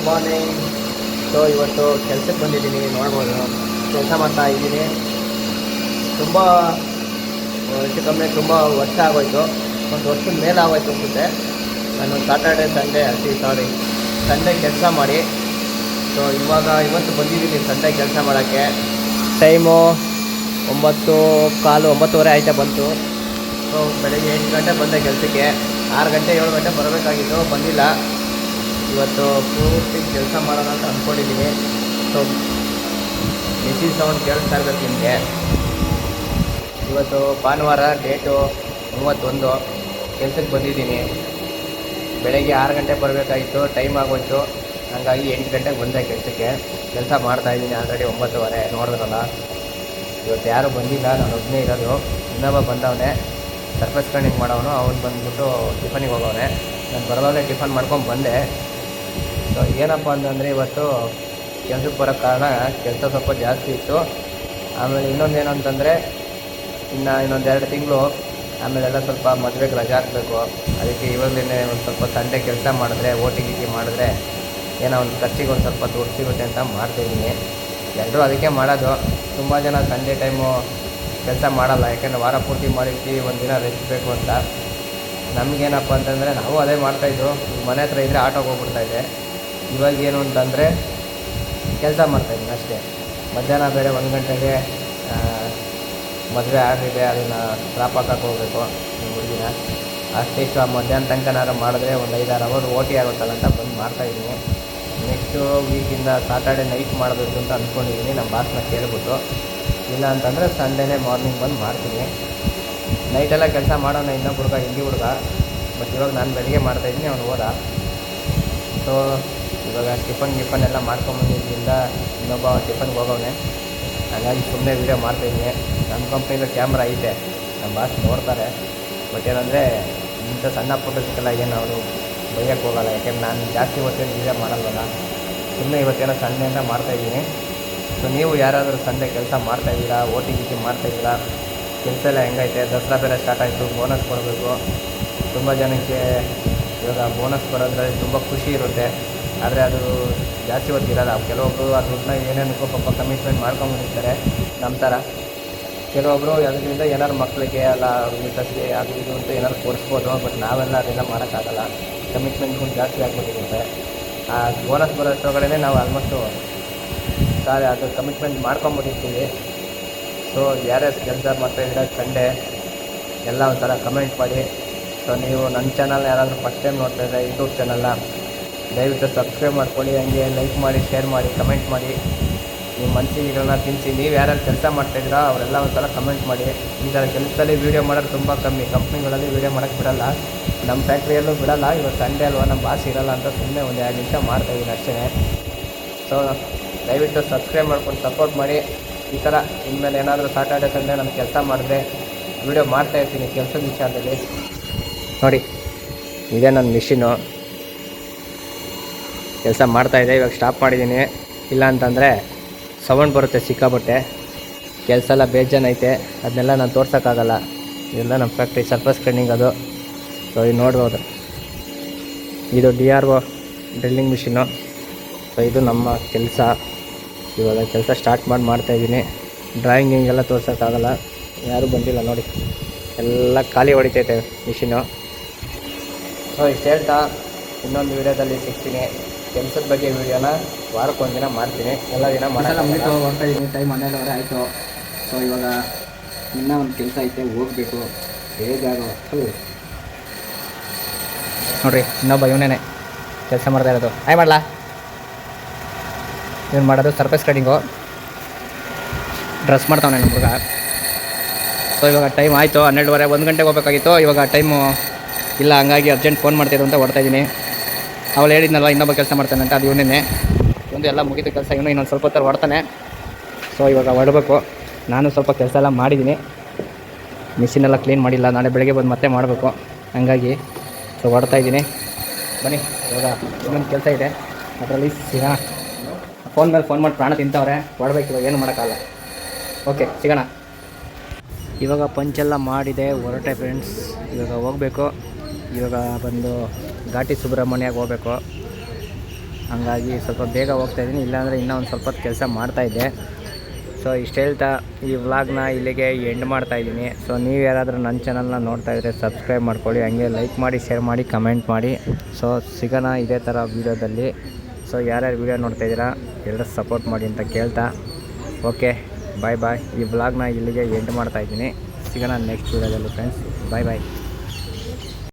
Good morning. So ಇವತ್ತು ಕೆಲಸಕ್ಕೆ ಬಂದಿದ್ದೀನಿ, ನೋಡ್ಬೋದು ಕೆಲಸ ಮಾಡ್ತಾ ಇದ್ದೀನಿ. ತುಂಬ ಹೆಚ್ಚು ಕಮ್ಮಿ ತುಂಬ ವರ್ಷ ಆಗೋಯ್ತು, ಒಂದು ವರ್ಷದ ಮೇಲೆ ಆಗೋಯ್ತು ಅನಿಸುತ್ತೆ. ನಾನು ಸಾಟರ್ಡೆ ಸಂಡೇ ಕೆಲಸ ಮಾಡಿ. ಸೊ ಇವತ್ತು ಬಂದಿದ್ದೀನಿ ಸಂಡೇ ಕೆಲಸ ಮಾಡೋಕ್ಕೆ. ಟೈಮು 9:15 ಆಯ್ತಾ ಬಂತು. ಸೊ ಬೆಳಗ್ಗೆ 8 ಗಂಟೆ ಬಂದೆ ಕೆಲಸಕ್ಕೆ. 6 ಗಂಟೆ 7 ಗಂಟೆ ಬರಬೇಕಾಗಿತ್ತು, ಬಂದಿಲ್ಲ. ಇವತ್ತು ಪೂರ್ತಿ ಕೆಲಸ ಮಾಡೋಣ ಅಂತ ಅಂದ್ಕೊಂಡಿದ್ದೀನಿ. ಸೊ ಮಿಷಿನ್ ಸೌಂಡ್ ಕೇಳಿಸ್ತಾ ಇರಬೇಕು ನಿಮಗೆ. ಇವತ್ತು ಭಾನುವಾರ, ಡೇಟು 31. ಕೆಲಸಕ್ಕೆ ಬಂದಿದ್ದೀನಿ. ಬೆಳಗ್ಗೆ 6 ಗಂಟೆ ಬರಬೇಕಾಗಿತ್ತು, ಟೈಮ್ ಆಗೋಯ್ತು. ಹಾಗಾಗಿ 8 ಗಂಟೆಗೆ ಬಂದೆ ಕೆಲಸಕ್ಕೆ. ಕೆಲಸ ಮಾಡ್ತಾಯಿದ್ದೀನಿ ಆಲ್ರೆಡಿ 9:15. ನೋಡಿದ್ರಲ್ಲ, ಇವತ್ತು ಯಾರೂ ಬಂದಿಲ್ಲ, ನಾನು ಒಬ್ಬನೇ ಇರೋದು. ಇನ್ನೊಬ್ಬ ಬಂದವನೇ, ಸರ್ಫಸ್ ಕಣಿಂಗ್ ಮಾಡೋನು. ಅವ್ನು ಬಂದ್ಬಿಟ್ಟು ಟಿಫನಿಗೆ ಹೋಗೋನೆ. ನಾನು ಬರೋದೇ ಟಿಫನ್ ಮಾಡ್ಕೊಂಡು ಬಂದೆ. ಸೊ ಏನಪ್ಪ ಅಂತಂದರೆ ಇವತ್ತು ಕೆಲಸಕ್ಕೆ ಬರೋ ಕಾರಣ ಕೆಲಸ ಸ್ವಲ್ಪ ಜಾಸ್ತಿ ಇತ್ತು. ಆಮೇಲೆ ಇನ್ನೊಂದೇನು ಅಂತಂದರೆ ಇನ್ನೊಂದು 2 ತಿಂಗಳು ಆಮೇಲೆಲ್ಲ ಸ್ವಲ್ಪ ಮದುವೆಗೆ ರಜೆ ಹಾಕಬೇಕು. ಅದಕ್ಕೆ ಇವಾಗಲೇ ಒಂದು ಸ್ವಲ್ಪ ಸಂಡೇ ಕೆಲಸ ಮಾಡಿದ್ರೆ, ಓಟಿ ಮಾಡಿದ್ರೆ ಏನೋ ಒಂದು ಖರ್ಚಿಗೆ ಒಂದು ಸ್ವಲ್ಪ ದುಡ್ಡು ಸಿಗುತ್ತೆ ಅಂತ ಮಾಡ್ತಾಯಿದ್ದೀನಿ. ಎಲ್ಲರೂ ಅದಕ್ಕೆ ಮಾಡೋದು. ತುಂಬ ಜನ ಸಂಡೇ ಟೈಮು ಕೆಲಸ ಮಾಡಲ್ಲ, ಯಾಕೆಂದರೆ ವಾರ ಪೂರ್ತಿ ಮಾಡಿರ್ತೀವಿ, ಒಂದು ದಿನ ರೆಸ್ಟ್ ಬೇಕು ಅಂತ. ನಮಗೇನಪ್ಪ ಅಂತಂದರೆ ನಾವು ಅದೇ ಮಾಡ್ತಾಯಿದ್ದು. ಮನೆ ಹತ್ರ ಇದ್ದರೆ ಆಟೋಗೆ ಹೋಗ್ಬಿಡ್ತಾಯಿದ್ದೆ. ಇವಾಗೇನು ಅಂತಂದರೆ ಕೆಲಸ ಮಾಡ್ತಾಯಿದ್ದೀನಿ ಅಷ್ಟೇ. ಮಧ್ಯಾಹ್ನ ಬೇರೆ 1 ಗಂಟೆಗೆ ಮದುವೆ ಆರ್ಡ್ರಿದೆ, ಅದನ್ನು ಡ್ರಾಪ್ ಹಾಕಕ್ಕೆ ಹೋಗಬೇಕು ನಮ್ಮ ಹುಡುಗಿನ. ಅಷ್ಟಿಷ್ಟು ಮಧ್ಯಾಹ್ನ ತನಕ ನಾನು ಮಾಡಿದ್ರೆ ಒಂದು 5-6 ಅವರ್ ಓಟಿ ಆಗುತ್ತಲ್ಲ ಅಂತ ಬಂದು ಮಾಡ್ತಾಯಿದ್ದೀನಿ. ನೆಕ್ಸ್ಟು ವೀಕಿಂದ ಸಾಟರ್ಡೆ ನೈಟ್ ಮಾಡಬೇಕು ಅಂತ ಅಂದ್ಕೊಂಡಿದ್ದೀನಿ. ನಮ್ಮ ಬಾಸ್ನ ಕೇಳ್ಬಿಟ್ಟು, ಇಲ್ಲ ಅಂತಂದರೆ ಸಂಡೇನೇ ಮಾರ್ನಿಂಗ್ ಬಂದು ಮಾಡ್ತೀನಿ. ನೈಟೆಲ್ಲ ಕೆಲಸ ಮಾಡೋಣ. ಇನ್ನೊಬ್ಬ ಹುಡುಗ ಹಿಂದಿ ಹುಡುಗ, ಬಟ್ ಇವಾಗ ನಾನು ಬೆಳಿಗ್ಗೆ ಮಾಡ್ತಾಯಿದ್ದೀನಿ, ಅವ್ನು ಹೋದ. ಸೊ ಇವಾಗ ಟಿಫನ್ ಎಲ್ಲ ಮಾಡ್ಕೊಂಬಂದಿದ್ದರಿಂದ ಇನ್ನೊಬ್ಬ ಟಿಫನ್ಗೆ ಹೋಗೋನೆ. ಹಾಗಾಗಿ ಸುಮ್ಮನೆ ವೀಡಿಯೋ ಮಾಡ್ತಾಯಿದ್ದೀನಿ. ನಮ್ಮ ಕಂಪ್ನಿದು ಕ್ಯಾಮ್ರಾ ಐತೆ, ನಮ್ಮ ಬಾಸ್ ನೋಡ್ತಾರೆ. ಬಟ್ ಏನಂದರೆ ಇಂಥ ಸಣ್ಣ ಪುಟ್ಟದಕ್ಕೆಲ್ಲ ಏನು ಅವರು ಬೈಯೋಕ್ಕೆ ಹೋಗೋಲ್ಲ, ಯಾಕೆಂದ್ರೆ ನಾನು ಜಾಸ್ತಿ ಹೊತ್ತೇನು ವೀಡಿಯೋ ಮಾಡಲ್ವಲ್ಲ. ಸುಮ್ಮನೆ ಇವತ್ತೇನೋ ಸಂಡೇ ಅಂತ ಮಾಡ್ತಾಯಿದ್ದೀನಿ. ಸೊ ನೀವು ಯಾರಾದರೂ ಸಂಡೇ ಕೆಲಸ ಮಾಡ್ತಾಯಿದ್ದೀರಾ, ಓಟಿ ಮಾಡ್ತಾಯಿದ್ದೀರಾ? ಕೆಲಸ ಎಲ್ಲ ಹೆಂಗೈತೆ? ದಸರಾ ಬೇರೆ ಸ್ಟಾರ್ಟ್ ಆಯಿತು, ಬೋನಸ್ ಕೊಡಬೇಕು. ತುಂಬ ಜನಕ್ಕೆ ಇವಾಗ ಬೋನಸ್ ಬರೋದ್ರಲ್ಲಿ ತುಂಬ ಖುಷಿ ಇರುತ್ತೆ. ಆದರೆ ಅದು ಜಾಸ್ತಿ ಹೊತ್ತಿರಲ್ಲ. ಕೆಲವೊಬ್ಬರು ಆ ದುಡ್ಡನ್ನ ಏನೇನಕ್ಕೂ ಪಾಪ ಕಮಿಟ್ಮೆಂಟ್ ಮಾಡ್ಕೊಂಡ್ಬಂದಿರ್ತಾರೆ ನಮ್ಮ ಥರ. ಕೆಲವೊಬ್ಬರು ಅದರಿಂದ ಏನಾದ್ರು ಮಕ್ಕಳಿಗೆ ಅಲ್ಲ ಮಿಸಸ್ಗೆ ಅದು ಇದು ಅಂತ ಏನಾದ್ರು ಕೊಡಿಸ್ಬೋದು. ಬಟ್ ನಾವೆಲ್ಲ ಅದೆಲ್ಲ ಮಾಡೋಕ್ಕಾಗಲ್ಲ, ಕಮಿಟ್ಮೆಂಟ್ಗಳು ಜಾಸ್ತಿ ಆಗ್ಬಿಟ್ಟಿರುತ್ತೆ. ಆ ಬೋನಸ್ ಬರೋಷ್ಟೊಳಗಡೆ ನಾವು ಆಲ್ಮೋಸ್ಟು ಅದು ಕಮಿಟ್ಮೆಂಟ್ ಮಾಡ್ಕೊಂಬಿಟ್ಟಿರ್ತೀವಿ. ಸೊ ಯಾರ್ಯಾರು ಕೆಲಸ ಮಾಡ್ತಾಯಿದ್ದೀರ ಸಂಡೇ ಎಲ್ಲ ಒಂಥರ ಕಮೆಂಟ್ ಮಾಡಿ. ಸೊ ನೀವು ನನ್ನ ಚಾನಲ್ ಯಾರಾದರೂ ಫಸ್ಟ್ ಟೈಮ್ ನೋಡ್ತಾಯಿದ್ರೆ ಯೂಟ್ಯೂಬ್ ಚಾನಲ್ನ ದಯವಿಟ್ಟು ಸಬ್ಸ್ಕ್ರೈಬ್ ಮಾಡ್ಕೊಳ್ಳಿ. ಹಂಗೆ ಲೈಕ್ ಮಾಡಿ, ಶೇರ್ ಮಾಡಿ, ಕಮೆಂಟ್ ಮಾಡಿ. ನಿಮ್ಮ ಮನಸ್ಸಿಗೆಗಳನ್ನ ತಿನ್ನಿಸಿ. ನೀವು ಯಾರ್ಯಾರು ಕೆಲಸ ಮಾಡ್ತಾಯಿದ್ದೀರಾ ಅವರೆಲ್ಲ ಒಂಥರ ಕಮೆಂಟ್ ಮಾಡಿ. ಈ ಥರ ಕೆಲಸದಲ್ಲಿ ವೀಡಿಯೋ ಮಾಡೋದು ತುಂಬ ಕಮ್ಮಿ. ಕಂಪ್ನಿಗಳಲ್ಲಿ ವೀಡಿಯೋ ಮಾಡೋಕ್ಕೆ ಬಿಡೋಲ್ಲ, ನಮ್ಮ ಫ್ಯಾಕ್ಟ್ರಿಯಲ್ಲೂ ಬಿಡೋಲ್ಲ. ಇವತ್ತು ಸಂಡೇ ಅಲ್ವಾ, ನಮ್ಮ ಬಾಸ್ ಇರೋಲ್ಲ ಅಂತ ಸುಮ್ಮನೆ ಒಂದು 2 ನಿಮಿಷ ಮಾಡ್ತಾಯಿದ್ದೀನಿ ಅಷ್ಟೇ. ಸೊ ದಯವಿಟ್ಟು ಸಬ್ಸ್ಕ್ರೈಬ್ ಮಾಡ್ಕೊಂಡು ಸಪೋರ್ಟ್ ಮಾಡಿ. ಈ ಥರ ಇನ್ಮೇಲೆ ಏನಾದರೂ ಸಾಟರ್ಡೆ ಸಂಡೇ ನಾನು ಕೆಲಸ ಮಾಡಿದ್ರೆ ವೀಡಿಯೋ ಮಾಡ್ತಾಯಿರ್ತೀನಿ ಕೆಲಸದ ವಿಚಾರದಲ್ಲಿ. ನೋಡಿ, ಇದೇ ನನ್ನ ಮಿಷಿನು, ಕೆಲಸ ಮಾಡ್ತಾಯಿದ್ದೆ. ಇವಾಗ ಸ್ಟಾಪ್ ಮಾಡಿದ್ದೀನಿ. ಇಲ್ಲ ಅಂತಂದರೆ ಸೌಂಡ್ ಬರುತ್ತೆ ಸಿಕ್ಕಾಬಟ್ಟೆ. ಕೆಲಸ ಎಲ್ಲ ಬೇಜಾನೈತೆ, ಅದನ್ನೆಲ್ಲ ನಾನು ತೋರ್ಸೋಕ್ಕಾಗಲ್ಲ. ಇದೆಲ್ಲ ನಮ್ಮ ಫ್ಯಾಕ್ಟ್ರಿ ಸರ್ಫಸ್ ಟ್ರೈನಿಂಗ್ ಅದು. ಸೊ ಇದು ನೋಡ್ಬೋದು, ಇದು DRO ಡ್ರಿಲ್ಲಿಂಗ್ ಮಿಷಿನು. ಸೊ ಇದು ನಮ್ಮ ಕೆಲಸ. ಇವಾಗ ಕೆಲಸ ಸ್ಟಾರ್ಟ್ ಮಾಡ್ತಾಯಿದ್ದೀನಿ. ಡ್ರಾಯಿಂಗಿಂಗೆಲ್ಲ ತೋರ್ಸೋಕ್ಕಾಗಲ್ಲ, ಯಾರೂ ಬಂದಿಲ್ಲ ನೋಡಿ, ಎಲ್ಲ ಖಾಲಿ ಹೊಡಿತೈತೆ ಮಿಷಿನು. ಸೊ ಇಷ್ಟು ಹೇಳ್ತಾ ಇನ್ನೊಂದು ವೀಡಿಯೋದಲ್ಲಿ ಸಿಗ್ತೀನಿ. ಕೆಲಸದ ಬಗ್ಗೆ ವೀಡಿಯೋನ ವಾರಕ್ಕೊಂದು ದಿನ ಮಾಡ್ತೀನಿ, ಎಲ್ಲ ದಿನ ಮಾಡಲ್ಲ. ಮುಗಿತು, ಹೊರ್ತಾ ಇದ್ದೀನಿ. ಟೈಮ್ 12 ಆಯಿತು. ಸೊ ಇವಾಗ ಇನ್ನೂ ಒಂದು ಕೆಲಸ ಐತೆ, ಹೋಗಬೇಕು. ಬೇಜಾರು ನೋಡಿರಿ. ಇನ್ನೊಬ್ಬ ಇವನೇ ಕೆಲಸ ಮಾಡ್ತಾ ಇರೋದು. ಮಾಡಲಾ ಏನು ಮಾಡೋದು? ಸರ್ಫೇಸ್ ಕಟಿಂಗು ಡ್ರೆಸ್ ಮಾಡ್ತಾವನೆ ನಮ್ಮ ಹುಡುಗ. ಸೊ ಇವಾಗ ಟೈಮ್ ಆಯಿತು 12:30, 1 ಗಂಟೆಗೆ ಹೋಗ್ಬೇಕಾಗಿತ್ತು. ಇವಾಗ ಟೈಮು ಇಲ್ಲ, ಹಂಗಾಗಿ ಅರ್ಜೆಂಟ್ ಫೋನ್ ಮಾಡ್ತಿದ್ರು ಅಂತ ಹೊಡ್ತಾಯಿದ್ದೀನಿ. ಅವಳು ಹೇಳಿದ್ನಲ್ಲ ಇನ್ನೊಬ್ಬ ಕೆಲಸ ಮಾಡ್ತಾನೆ ಅಂತ, ಅದು ಇವನೇ. ಒಂದು ಎಲ್ಲ ಮುಗಿದ ಕೆಲಸ. ಇನ್ನೊಂದು ಸ್ವಲ್ಪ ಹೊತ್ತು ಹೊಡ್ತಾನೆ. ಸೊ ಇವಾಗ ಹೊಡಬೇಕು. ನಾನು ಸ್ವಲ್ಪ ಕೆಲಸ ಎಲ್ಲ ಮಾಡಿದ್ದೀನಿ, ಮಿಷಿನೆಲ್ಲ ಕ್ಲೀನ್ ಮಾಡಿಲ್ಲ. ನಾಳೆ ಬೆಳಗ್ಗೆ ಬಂದು ಮತ್ತೆ ಮಾಡಬೇಕು. ಹಂಗಾಗಿ ಸೊ ಹೊಡ್ತಾಯಿದ್ದೀನಿ. ಬನ್ನಿ, ಇವಾಗ ಇನ್ನೊಂದು ಕೆಲಸ ಇದೆ, ಅದರಲ್ಲಿ ಸಿಗೋಣ. ಫೋನ್ ಮೇಲೆ ಫೋನ್ ಮಾಡಿ ಪ್ರಾಣ ತಿಂತವ್ರೆ, ಹೊಡ್ಬೇಕು. ಇವಾಗ ಏನು ಮಾಡೋಕ್ಕಾಗಲ್ಲ. ಓಕೆ, ಸಿಗೋಣ. ಇವಾಗ ಪಂಚೆಲ್ಲ ಮಾಡಿದೆ, ಹೊರಟೆ ಫ್ರೆಂಡ್ಸ್. ಇವಾಗ ಹೋಗಬೇಕು. ಇವಾಗ ಬಂದು ಘಾಟಿ ಸುಬ್ರಹ್ಮಣ್ಯಗೆ ಹೋಗಬೇಕು. ಹಂಗಾಗಿ ಸ್ವಲ್ಪ ಬೇಗ ಹೋಗ್ತಾಯಿದ್ದೀನಿ, ಇಲ್ಲಾಂದರೆ ಇನ್ನೂ ಒಂದು ಸ್ವಲ್ಪ ಹೊತ್ತು ಕೆಲಸ ಮಾಡ್ತಾಯಿದ್ದೆ. ಸೊ ಇಷ್ಟು ಹೇಳ್ತಾ ಈ ವ್ಲಾಗ್ನ ಇಲ್ಲಿಗೆ ಎಂಡ್ ಮಾಡ್ತಾಯಿದ್ದೀನಿ. ಸೊ ನೀವು ಯಾರಾದರೂ ನನ್ನ ಚಾನಲ್ನ ನೋಡ್ತಾಯಿದ್ರೆ ಸಬ್ಸ್ಕ್ರೈಬ್ ಮಾಡ್ಕೊಳ್ಳಿ, ಹಂಗೆ ಲೈಕ್ ಮಾಡಿ, ಶೇರ್ ಮಾಡಿ, ಕಮೆಂಟ್ ಮಾಡಿ. ಸೊ ಸಿಗೋಣ ಇದೇ ಥರ ವೀಡಿಯೋದಲ್ಲಿ. ಸೊ ಯಾರ್ಯಾರು ವೀಡಿಯೋ ನೋಡ್ತಾಯಿದ್ದೀರಾ ಎಲ್ಲರೂ ಸಪೋರ್ಟ್ ಮಾಡಿ ಅಂತ ಕೇಳ್ತಾ ಓಕೆ ಬಾಯ್. ಈ ವ್ಲಾಗ್ನ ಇಲ್ಲಿಗೆ ಎಂಡ್ ಮಾಡ್ತಾಯಿದ್ದೀನಿ. ಸಿಗೋಣ ನೆಕ್ಸ್ಟ್ ವೀಡಿಯೋದಲ್ಲಿ ಫ್ರೆಂಡ್ಸ್. ಬಾಯ್.